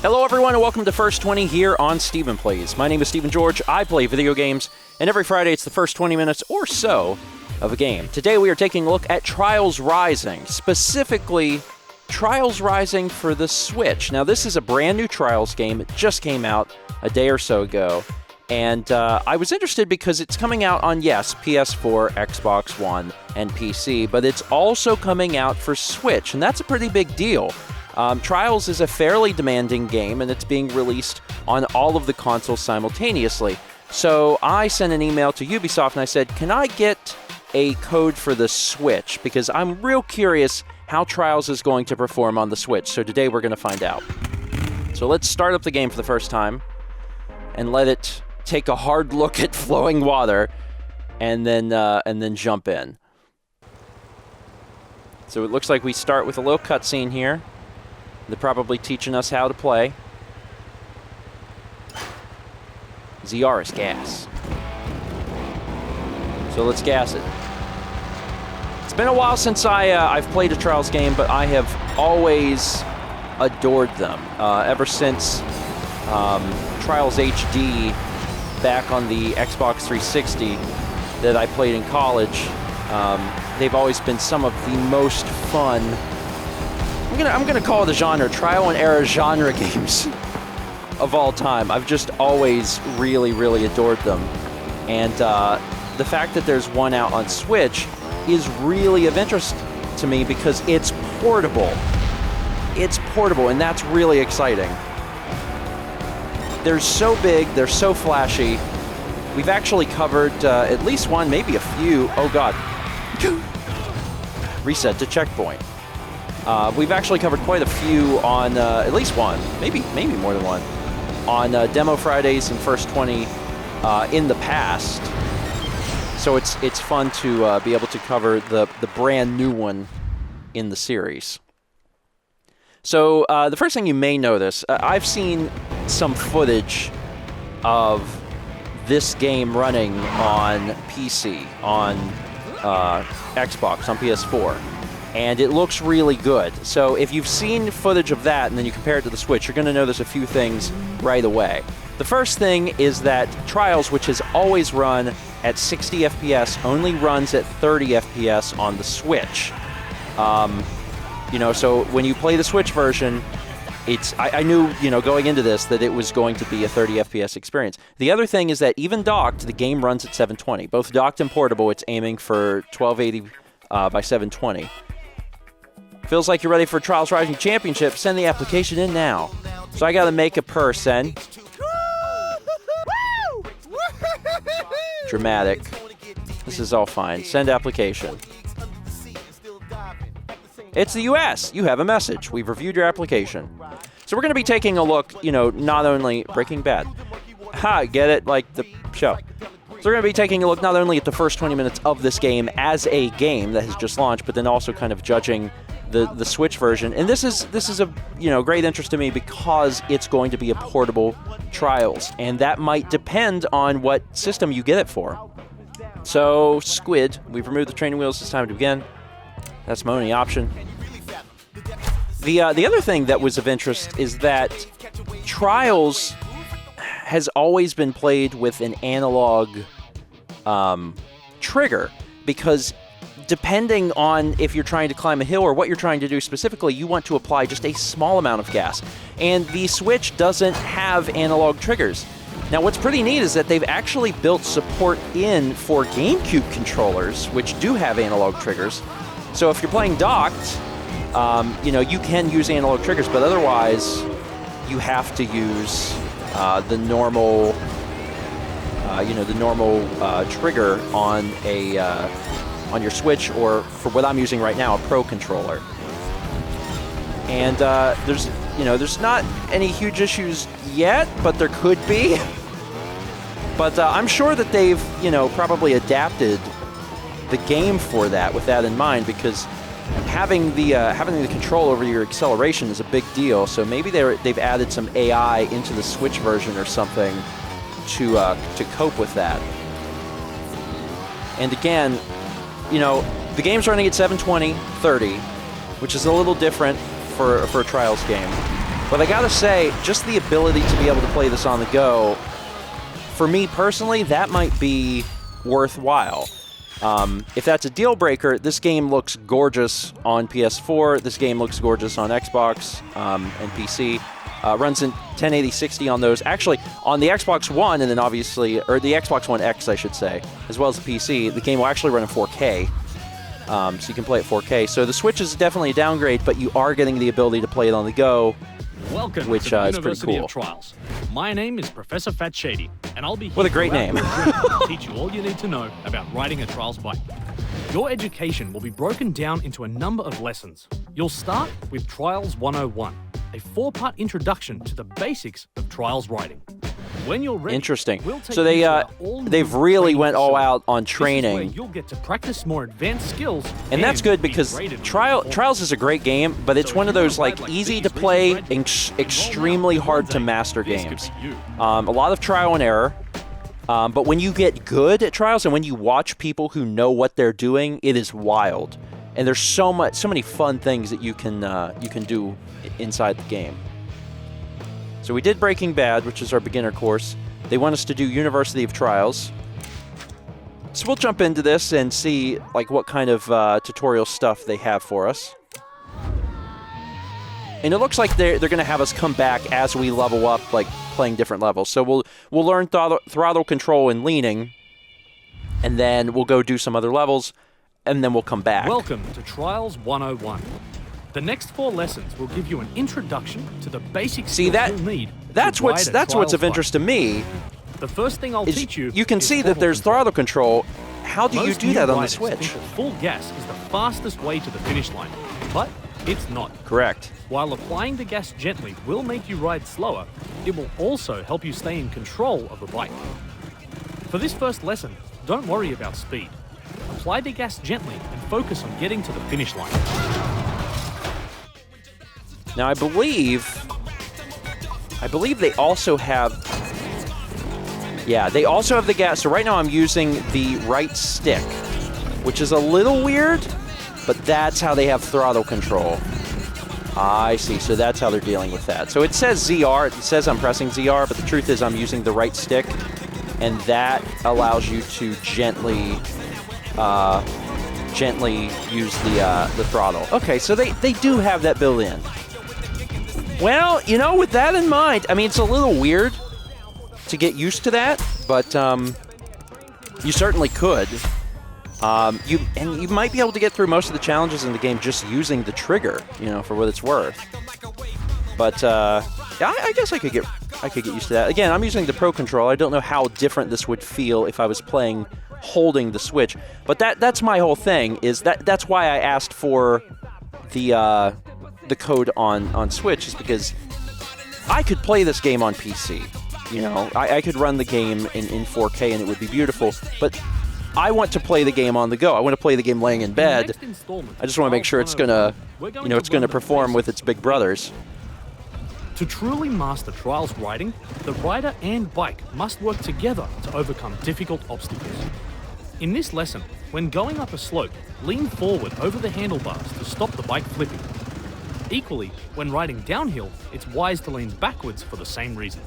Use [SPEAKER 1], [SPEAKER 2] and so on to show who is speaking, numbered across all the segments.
[SPEAKER 1] Hello everyone and welcome to First 20 here on Stephen Plays. My name is Stephen George, I play video games, and every Friday it's the first 20 minutes or so of a game. Today we are taking a look at Trials Rising, specifically Trials Rising for the Switch. Now this is a brand new Trials game, it just came out a day or so ago, and I was interested because it's coming out on, yes, PS4, Xbox One, and PC, but it's also coming out for Switch, and that's a pretty big deal. Trials is a fairly demanding game, and it's being released on all of the consoles simultaneously. So I sent an email to Ubisoft and I said, can I get a code for the Switch? Because I'm real curious how Trials is going to perform on the Switch. So today we're going to find out. So let's start up the game for the first time and let it take a hard look at flowing water and then jump in. So it looks like we start with a little cutscene here. They're probably teaching us how to play. ZR is gas. So let's gas it. It's been a while since I've played a Trials game, but I have always adored them. Ever since Trials HD back on the Xbox 360 that I played in college, they've always been some of the most fun. I'm gonna call it a genre, trial and error genre games of all time. I've just always really, really adored them. And the fact that there's one out on Switch is really of interest to me because it's portable. It's portable, and that's really exciting. They're so big, they're so flashy. We've actually covered at least one, maybe a few. Oh God. Reset to checkpoint. We've actually covered quite a few on at least one, maybe more than one, on Demo Fridays and First 20 in the past. So it's fun to be able to cover the brand new one in the series. So the first thing you may notice, I've seen some footage of this game running on PC, on Xbox, on PS4. And it looks really good. So if you've seen footage of that and then you compare it to the Switch, you're going to notice a few things right away. The first thing is that Trials, which has always run at 60 FPS, only runs at 30 FPS on the Switch. So when you play the Switch version, I knew, going into this that it was going to be a 30 FPS experience. The other thing is that even docked, the game runs at 720. Both docked and portable, it's aiming for 1280 by 720. Feels like you're ready for Trials Rising Championship. Send the application in now. So I gotta make a person. Dramatic. This is all fine. Send application. It's the US. You have a message. We've reviewed your application. So we're gonna be taking a look, not only Breaking Bad. Ha, get it? Like the show. So we're going to be taking a look not only at the first 20 minutes of this game as a game that has just launched, but then also kind of judging the Switch version. And this is a great interest to me because it's going to be a portable Trials, and that might depend on what system you get it for. So Squid, we've removed the training wheels. It's time to begin. That's my only option. The other thing that was of interest is that Trials has always been played with an analog trigger, because depending on if you're trying to climb a hill or what you're trying to do specifically, you want to apply just a small amount of gas. And the Switch doesn't have analog triggers. Now what's pretty neat is that they've actually built support in for GameCube controllers, which do have analog triggers. So if you're playing docked, you can use analog triggers, but otherwise you have to use the normal trigger on your Switch, or for what I'm using right now, a Pro controller. And there's not any huge issues yet, but there could be. But I'm sure that they've probably adapted the game for that, with that in mind, because having the control over your acceleration is a big deal. So maybe they've added some AI into the Switch version or something to cope with that. And again, the game's running at 720, 30, which is a little different for a Trials game. But I gotta say, just the ability to be able to play this on the go, for me personally, that might be worthwhile. If that's a deal breaker, this game looks gorgeous on PS4. This game looks gorgeous on Xbox and PC. Runs in 1080-60 on those. Actually, on the Xbox One, and then obviously, or the Xbox One X, I should say, as well as the PC, the game will actually run in 4K. So you can play at 4K. So the Switch is definitely a downgrade, but you are getting the ability to play it on the go.
[SPEAKER 2] Welcome
[SPEAKER 1] which
[SPEAKER 2] to the
[SPEAKER 1] is pretty
[SPEAKER 2] University
[SPEAKER 1] cool.
[SPEAKER 2] of Trials. My name is Professor Fat Shady, and I'll be here
[SPEAKER 1] What a great name.
[SPEAKER 2] to teach you all you need to know about riding a Trials bike. Your education will be broken down into a number of lessons. You'll start with Trials 101, a 4-part introduction to the basics of Trials riding. When you're ready,
[SPEAKER 1] Interesting.
[SPEAKER 2] we'll take
[SPEAKER 1] So
[SPEAKER 2] you to our
[SPEAKER 1] they've really went all
[SPEAKER 2] facility.
[SPEAKER 1] out on
[SPEAKER 2] This is
[SPEAKER 1] training.
[SPEAKER 2] where you'll get to practice more advanced skills,
[SPEAKER 1] And that's good
[SPEAKER 2] be
[SPEAKER 1] because
[SPEAKER 2] graded for
[SPEAKER 1] Trials is a great game, but it's
[SPEAKER 2] So
[SPEAKER 1] one
[SPEAKER 2] if
[SPEAKER 1] of
[SPEAKER 2] you
[SPEAKER 1] those
[SPEAKER 2] wanna ride
[SPEAKER 1] like
[SPEAKER 2] like
[SPEAKER 1] easy
[SPEAKER 2] these
[SPEAKER 1] to play,
[SPEAKER 2] recently bred
[SPEAKER 1] extremely
[SPEAKER 2] and roll
[SPEAKER 1] hard
[SPEAKER 2] out
[SPEAKER 1] to
[SPEAKER 2] one day,
[SPEAKER 1] master
[SPEAKER 2] this could
[SPEAKER 1] games.
[SPEAKER 2] be you.
[SPEAKER 1] A lot of trial and error. But when you get good at Trials and when you watch people who know what they're doing, it is wild. And there's so many fun things that you can do inside the game. So we did Breaking Bad, which is our beginner course. They want us to do University of Trials. So we'll jump into this and see like what kind of tutorial stuff they have for us. And it looks like they're going to have us come back as we level up, like playing different levels. So we'll learn throttle control and leaning, and then we'll go do some other levels, and then we'll come back.
[SPEAKER 2] Welcome to Trials 101. The next 4 lessons will give you an introduction to the basic skills you'll need.
[SPEAKER 1] That's what's of interest to me.
[SPEAKER 2] The first thing I'll teach you.
[SPEAKER 1] You can
[SPEAKER 2] is
[SPEAKER 1] see that there's throttle control. How do you
[SPEAKER 2] Most
[SPEAKER 1] do
[SPEAKER 2] new
[SPEAKER 1] that on the
[SPEAKER 2] riders
[SPEAKER 1] Switch?
[SPEAKER 2] think that full gas is the fastest way to the finish line, but it's not.
[SPEAKER 1] Correct.
[SPEAKER 2] While applying the gas gently will make you ride slower, it will also help you stay in control of the bike. For this first lesson, don't worry about speed. Apply the gas gently and focus on getting to the finish line.
[SPEAKER 1] Now I believe they also have. Yeah, they also have the gas. So right now I'm using the right stick, which is a little weird, but that's how they have throttle control. I see, so that's how they're dealing with that. So it says ZR, it says I'm pressing ZR, but the truth is I'm using the right stick, and that allows you to gently use the throttle. Okay, so they do have that built in. Well, you know, with that in mind, I mean, it's a little weird to get used to that, but you certainly could. You might be able to get through most of the challenges in the game just using the trigger, you know, for what it's worth. But yeah, I guess I could get used to that. Again, I'm using the Pro Controller. I don't know how different this would feel if I was playing holding the Switch. But that's my whole thing. That's why I asked for the code on Switch, is because I could play this game on PC. You know, I could run the game in 4K and it would be beautiful, but I want to play the game on the go. I want to play the game laying in bed. I just want to make sure it's gonna perform with its big brothers.
[SPEAKER 2] To truly master Trials riding, the rider and bike must work together to overcome difficult obstacles. In this lesson, when going up a slope, lean forward over the handlebars to stop the bike flipping. Equally, when riding downhill, it's wise to lean backwards for the same reason.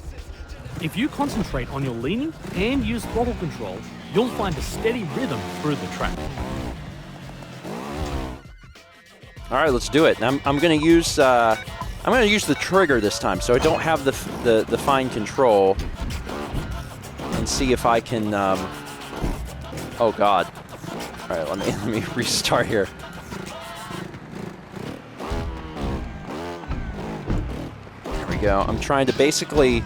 [SPEAKER 2] If you concentrate on your leaning and use throttle control, you'll find a steady rhythm through the track.
[SPEAKER 1] All right, let's do it. I'm going to use the trigger this time, so I don't have the fine control, and see if I can. Oh God! All right, let me restart here. There we go. I'm trying to basically,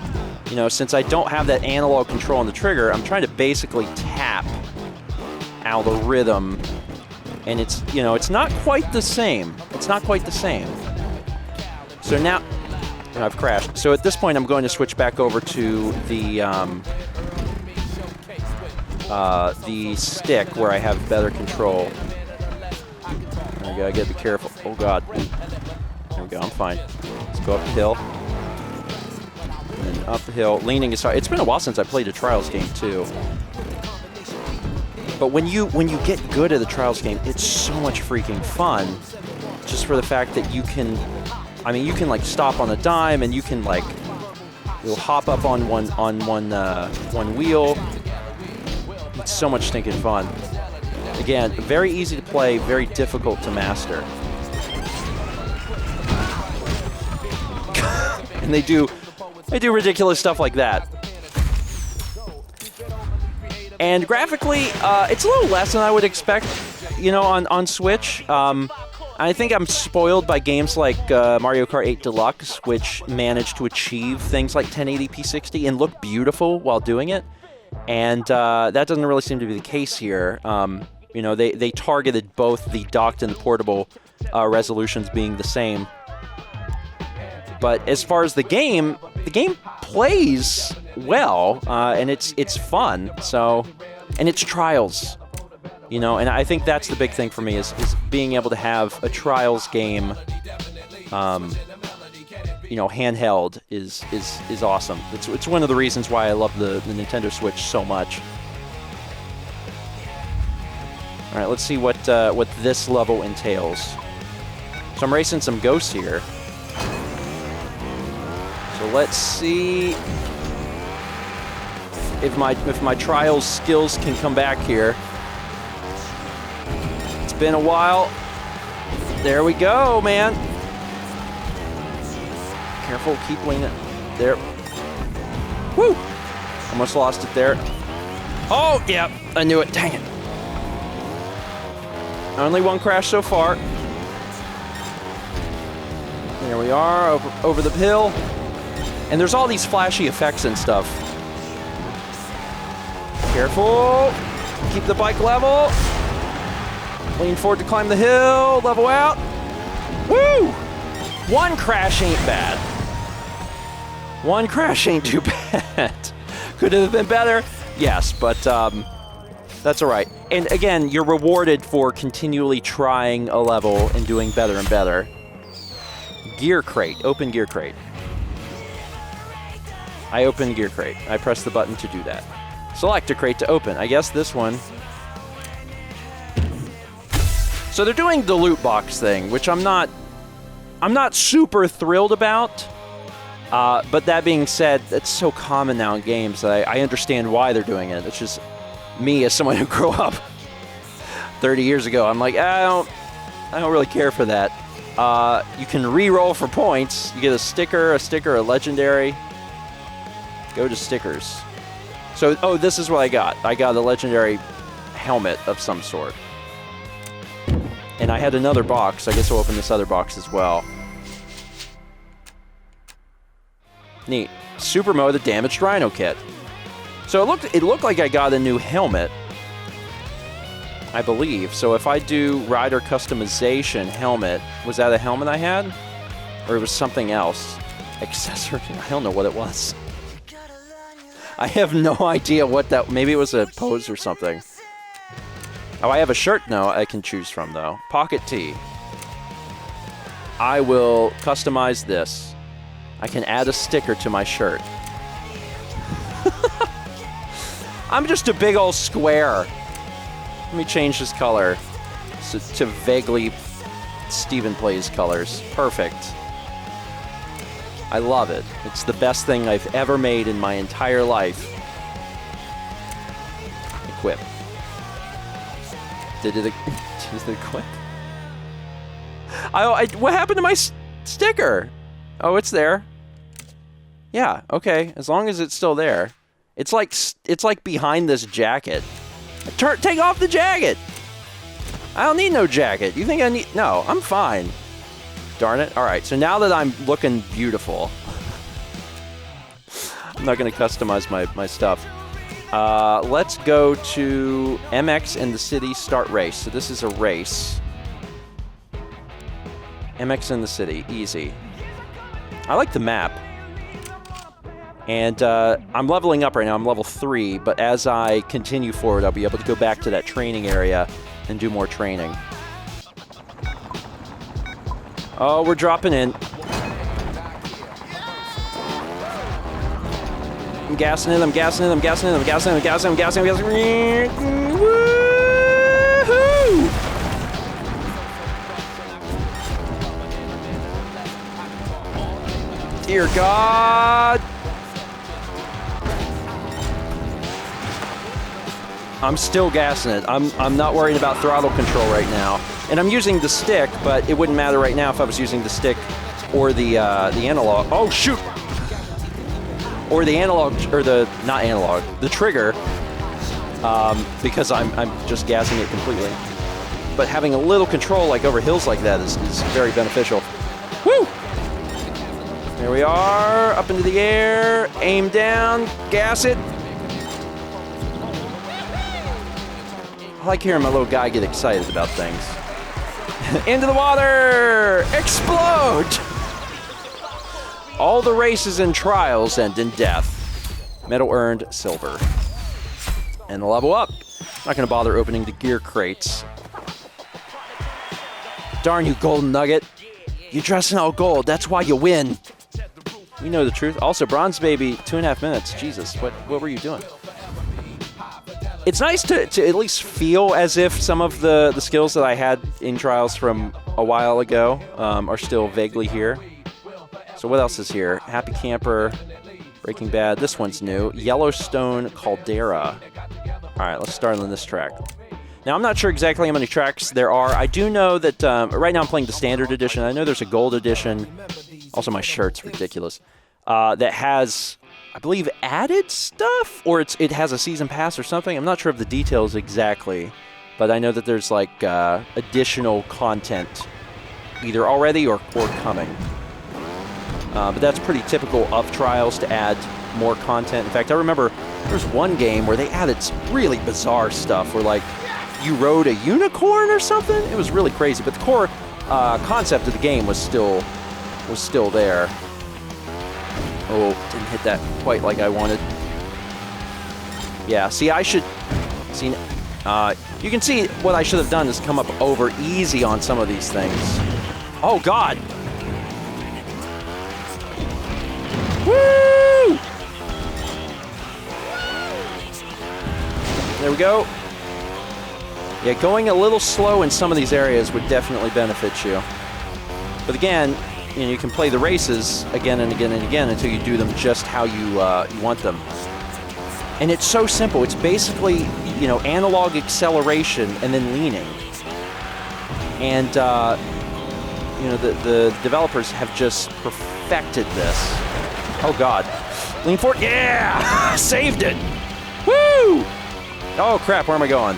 [SPEAKER 1] you know, since I don't have that analog control on the trigger, I'm trying to basically tap out the rhythm, and it's, you know, it's not quite the same. It's not quite the same. So now, I've crashed. So at this point, I'm going to switch back over to the stick where I have better control. There we go. I gotta be careful. Oh God. There we go. I'm fine. Let's go up the hill. And up the hill. Leaning is hard. It's been a while since I played a Trials game too. But when you get good at the Trials game, it's so much freaking fun. Just for the fact that you can. I mean, you can like stop on a dime, and you can like you'll hop up on one wheel. It's so much stinking fun. Again, very easy to play, very difficult to master. And they do ridiculous stuff like that. And graphically, it's a little less than I would expect, you know, on Switch. I think I'm spoiled by games like Mario Kart 8 Deluxe, which managed to achieve things like 1080p 60 and look beautiful while doing it. And that doesn't really seem to be the case here. You know, they targeted both the docked and the portable resolutions being the same. But as far as the game plays well, and it's fun. So, and it's Trials, you know, and I think that's the big thing for me is being able to have a Trials game, you know, handheld is awesome. It's one of the reasons why I love the Nintendo Switch so much. All right, let's see what this level entails. So I'm racing some ghosts here. So let's see if my Trials skills can come back here. It's been a while. There we go, man. Careful, keep winging it. There. Woo! Almost lost it there. Oh, yeah, I knew it. Dang it. Only one crash so far. There we are, over the hill. And there's all these flashy effects and stuff. Careful. Keep the bike level. Lean forward to climb the hill. Level out. Woo! One crash ain't bad. One crash ain't too bad. Could have been better. Yes, but that's all right. And again, you're rewarded for continually trying a level and doing better and better. Gear crate. Open gear crate. I open gear crate. I press the button to do that. Select a crate to open. I guess this one. So they're doing the loot box thing, which I'm not super thrilled about. But that being said, it's so common now in games that I understand why they're doing it. It's just me as someone who grew up 30 years ago. I'm like, I don't really care for that. You can re-roll for points. You get a sticker, a legendary. Go to stickers. So, oh, this is what I got. I got a legendary helmet of some sort. And I had another box. I guess I'll open this other box as well. Neat. Super Mode, the damaged Rhino kit. So it looked like I got a new helmet, I believe. So if I do rider customization helmet, was that a helmet I had? Or it was something else? Accessory? I don't know what it was. I have no idea what that... Maybe it was a pose or something. Oh, I have a shirt now I can choose from, though. Pocket tee. I will customize this. I can add a sticker to my shirt. I'm just a big old square. Let me change this color to vaguely Steven Plays colors. Perfect. I love it. It's the best thing I've ever made in my entire life. Equip. Did it equip? What happened to my sticker? Oh, it's there. Yeah, okay. As long as it's still there. It's like behind this jacket. Take off the jacket! I don't need no jacket. You think I need... No, I'm fine. Darn it. Alright, so now that I'm looking beautiful, I'm not going to customize my stuff. Let's go to MX in the City Start Race. So this is a race. MX in the City. Easy. I like the map. And I'm leveling up right now. I'm level 3, but as I continue forward, I'll be able to go back to that training area and do more training. Oh, we're dropping in. I'm gassing in, I'm gassing in, I'm gassing in, I'm gassing in, I'm gassing in, I'm gassing in, I'm gassing in. Woohoo! dear God! I'm still gassing it. I'm not worried about throttle control right now. And I'm using the stick, but it wouldn't matter right now if I was using the stick or the analog. Oh, shoot! Or the analog, or not analog, the trigger, because I'm just gassing it completely. But having a little control like over hills like that is very beneficial. Woo! There we are, up into the air, aim down, gas it. I like hearing my little guy get excited about things. Into the water! Explode! All the races and trials end in death. Medal earned, silver. And the level up. Not gonna bother opening the gear crates. Darn you, Golden Nugget. You dress in all gold, that's why you win. We know the truth. Also, Bronze Baby, 2.5 minutes. Jesus, what were you doing? It's nice to at least feel as if some of the skills that I had in Trials from a while ago are still vaguely here. So what else is here? Happy Camper, Breaking Bad. This one's new. Yellowstone Caldera. All right, let's start on this track. Now, I'm not sure exactly how many tracks there are. I do know that right now I'm playing the Standard Edition. I know there's a Gold Edition. Also, my shirt's ridiculous. That has, I believe, added stuff? Or it has a season pass or something? I'm not sure of the details exactly. But I know that there's, like, additional content either already or coming. But that's pretty typical of Trials to add more content. In fact, I remember there's one game where they added some really bizarre stuff where, like, you rode a unicorn or something? It was really crazy. But the core concept of the game was still there. Oh, didn't hit that quite like I wanted. Yeah, see, you can see what I should have done is come up over easy on some of these things. Oh, God. Woo! There we go. Yeah, going a little slow in some of these areas would definitely benefit you. But again, you can play the races again and again and again until you do them just how you want them. And it's so simple. It's basically, analog acceleration and then leaning. And, the developers have just perfected this. Oh, God. Lean forward. Yeah! Saved it! Woo! Oh, crap. Where am I going?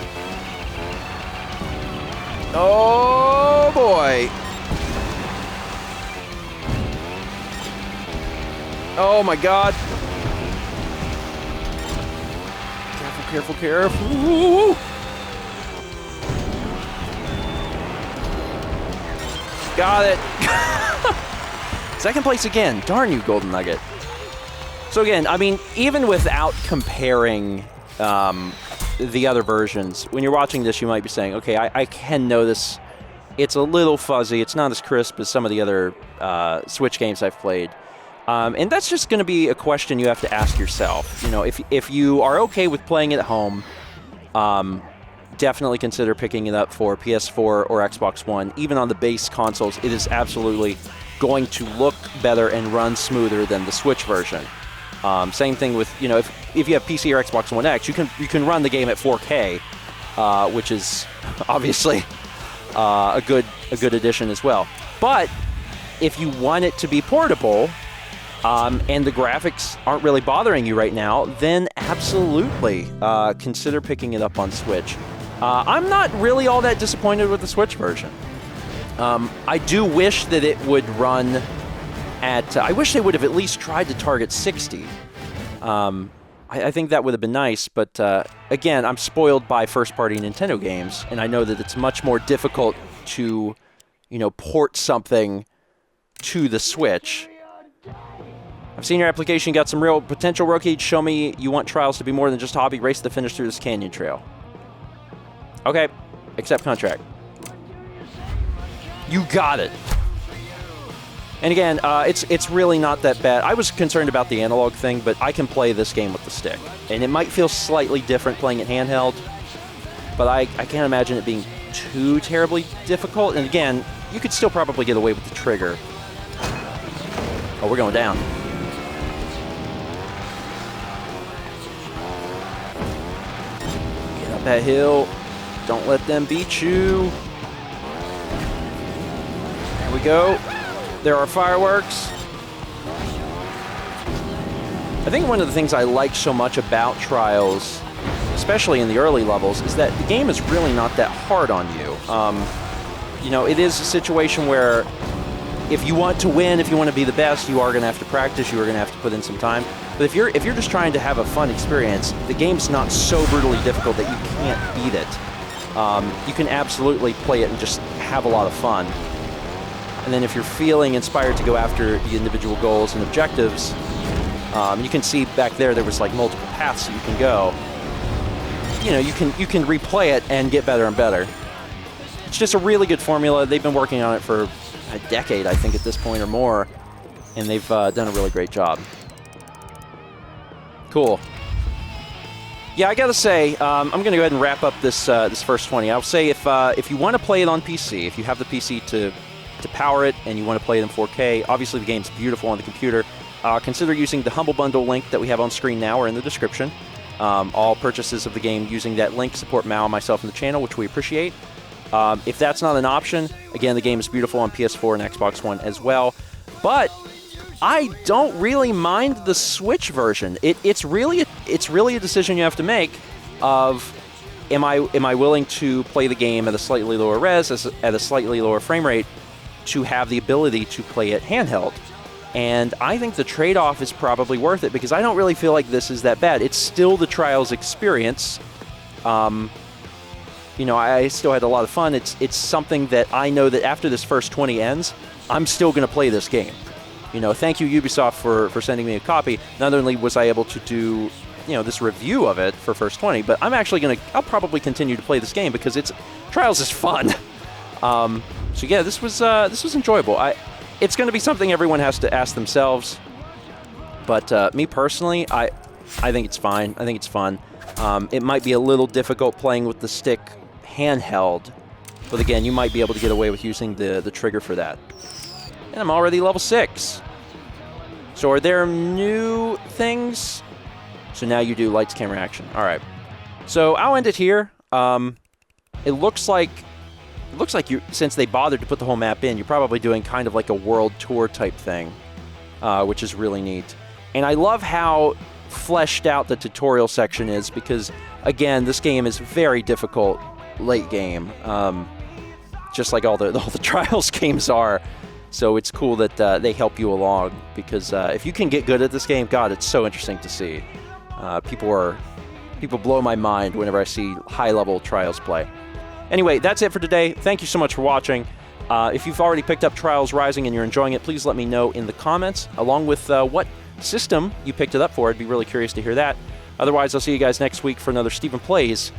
[SPEAKER 1] Oh, boy. Oh, my God. Careful, careful. Woo! Got it. Second place again. Darn you, Golden Nugget. So again, I mean, even without comparing the other versions, when you're watching this, you might be saying, okay, I can know this. It's a little fuzzy. It's not as crisp as some of the other Switch games I've played. And that's just going to be a question you have to ask yourself. If you are okay with playing it at home, definitely consider picking it up for PS4 or Xbox One. Even on the base consoles, it is absolutely going to look better and run smoother than the Switch version. Same thing with, if you have PC or Xbox One X, you can run the game at 4K, which is obviously a good addition as well. But if you want it to be portable, and the graphics aren't really bothering you right now, then absolutely consider picking it up on Switch. I'm not really all that disappointed with the Switch version. I do wish that it would run at... I wish they would have at least tried to target 60. I think that would have been nice, but again, I'm spoiled by first-party Nintendo games, and I know that it's much more difficult to, port something to the Switch. I've seen your application, got some real potential, rookie. Show me you want Trials to be more than just a hobby. Race to finish through this canyon trail. Okay, accept contract. You got it. And again, it's really not that bad. I was concerned about the analog thing, but I can play this game with the stick. And it might feel slightly different playing it handheld, but I can't imagine it being too terribly difficult. And again, you could still probably get away with the trigger. Oh, we're going down. Get up that hill. Don't let them beat you. There we go. There are fireworks. I think one of the things I like so much about Trials, especially in the early levels, is that the game is really not that hard on you. You know, it is a situation where if you want to win, if you want to be the best, you are going to have to practice, you are going to have to put in some time. But if you're just trying to have a fun experience, the game's not so brutally difficult that you can't beat it. You can absolutely play it and just have a lot of fun. And then if you're feeling inspired to go after the individual goals and objectives, you can see back there was like multiple paths that you can go. You know, you can replay it and get better and better. It's just a really good formula. They've been working on it for a decade, I think, at this point or more, and they've done a really great job. Cool. Yeah, I gotta say, I'm gonna go ahead and wrap up this first 20. I'll say if you want to play it on PC, if you have the PC to power it and you want to play it in 4K, obviously the game's beautiful on the computer. Consider using the Humble Bundle link that we have on screen now or in the description. All purchases of the game using that link support Mao and myself and the channel, which we appreciate. If that's not an option, again, the game is beautiful on PS4 and Xbox One as well. But I don't really mind the Switch version. It's really a decision you have to make of am I willing to play the game at a slightly lower res, at a slightly lower frame rate, to have the ability to play it handheld. And I think the trade-off is probably worth it because I don't really feel like this is that bad. It's still the Trials experience. You know, I still had a lot of fun. It's something that I know that after this first 20 ends, I'm still going to play this game. You know, thank you Ubisoft for sending me a copy. Not only was I able to do, you know, this review of it for first 20, but I'm actually I'll probably continue to play this game because Trials is fun. So yeah, this was enjoyable. It's going to be something everyone has to ask themselves. But me personally, I think it's fine. I think it's fun. It might be a little difficult playing with the stick handheld, but again, you might be able to get away with using the trigger for that. And I'm already level 6. So are there new things? So now you do lights, camera, action. All right. So I'll end it here. It looks like you, since they bothered to put the whole map in, you're probably doing kind of like a world tour type thing, which is really neat. And I love how fleshed out the tutorial section is because, again, this game is very difficult late game, just like all the Trials games are. So it's cool that they help you along because if you can get good at this game, God, it's so interesting to see. People blow my mind whenever I see high-level Trials play. Anyway, that's it for today. Thank you so much for watching. If you've already picked up Trials Rising and you're enjoying it, please let me know in the comments, along with what system you picked it up for. I'd be really curious to hear that. Otherwise, I'll see you guys next week for another Stephen Plays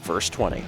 [SPEAKER 1] First 20.